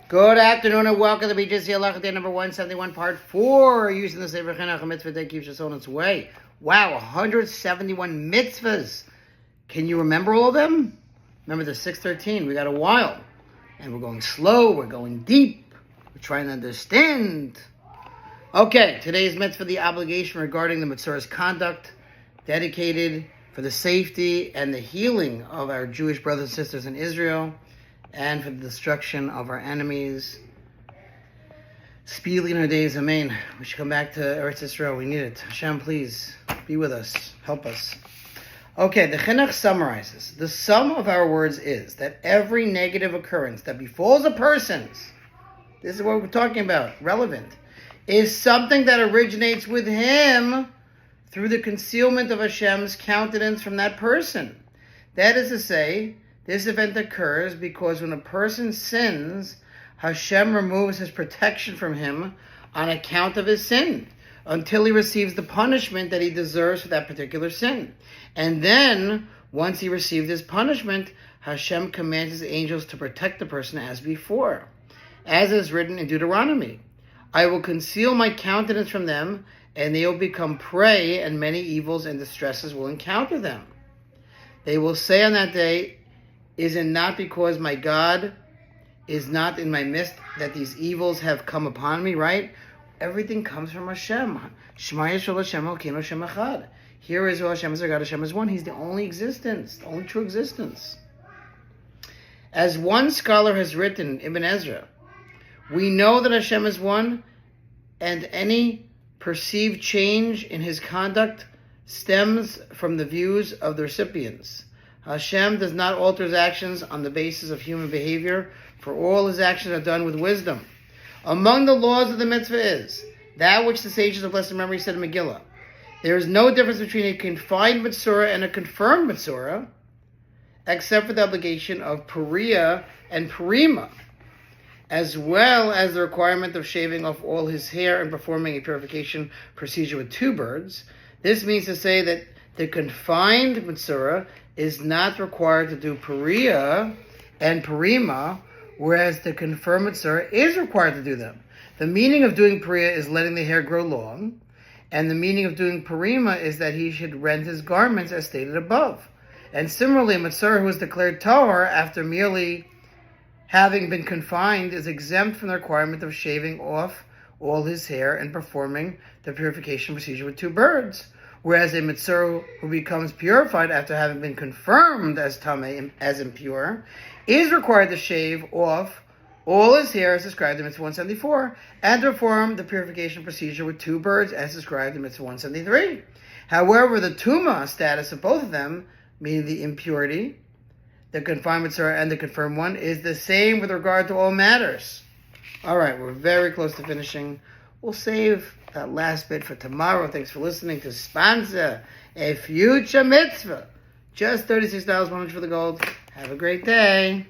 Good afternoon and welcome to BJC Mitzvah A number 171, part 4, using the Sefer Hachinuch, a mitzvah that keeps us on its way. Wow, 171 mitzvahs. Can you remember all of them? Remember the 613, we got a while. And we're going slow, we're going deep, we're trying to understand. Okay, today's mitzvah, the obligation regarding the Metzora's conduct, dedicated for the safety and the healing of our Jewish brothers and sisters in Israel, and for the destruction of our enemies. Speedily in our days, amen. We should come back to Eretz Yisrael. We need it. Hashem, please be with us. Help us. Okay, the Chinuch summarizes. The sum of our words is that every negative occurrence that befalls a person, this is what we're talking about, relevant, is something that originates with him through the concealment of Hashem's countenance from that person. That is to say, this event occurs because when a person sins, Hashem removes his protection from him on account of his sin until he receives the punishment that he deserves for that particular sin. And then, once he received his punishment, Hashem commands his angels to protect the person as before. As is written in Deuteronomy, I will conceal my countenance from them, and they will become prey, and many evils and distresses will encounter them. They will say on that day, is it not because my God is not in my midst that these evils have come upon me, right? Everything comes from Hashem. Shema Yisrael Hashem Elokeinu Hashem Echad. Here is Hashem is our God, Hashem is one. He's the only existence, the only true existence. As one scholar has written, Ibn Ezra, we know that Hashem is one, and any perceived change in his conduct stems from the views of the recipients. Hashem does not alter his actions on the basis of human behavior, for all his actions are done with wisdom. Among the laws of the mitzvah is that which the sages of blessed memory said in Megillah. There is no difference between a confined Metzora and a confirmed Metzora, except for the obligation of Pariah and Parima, as well as the requirement of shaving off all his hair and performing a purification procedure with 2 birds. This means to say that the confined Metzora is not required to do Pariah and Parima, whereas the confirmed Metzora is required to do them. The meaning of doing Pariah is letting the hair grow long, and the meaning of doing Parima is that he should rend his garments as stated above. And similarly, a Metzora who is declared Tahor after merely having been confined is exempt from the requirement of shaving off all his hair and performing the purification procedure with 2 birds. Whereas a Metzora who becomes purified after having been confirmed as Tameh, as impure, is required to shave off all his hair as described in Mitzvah 174, and to perform the purification procedure with 2 birds as described in Mitzvah 173. However, the Tumah status of both of them, meaning the impurity, the confined Metzora and the confirmed one, is the same with regard to all matters. All right, we're very close to finishing. We'll save that last bit for tomorrow. Thanks for listening to sponsor a future mitzvah. Just $36 100 for the gold. Have a great day.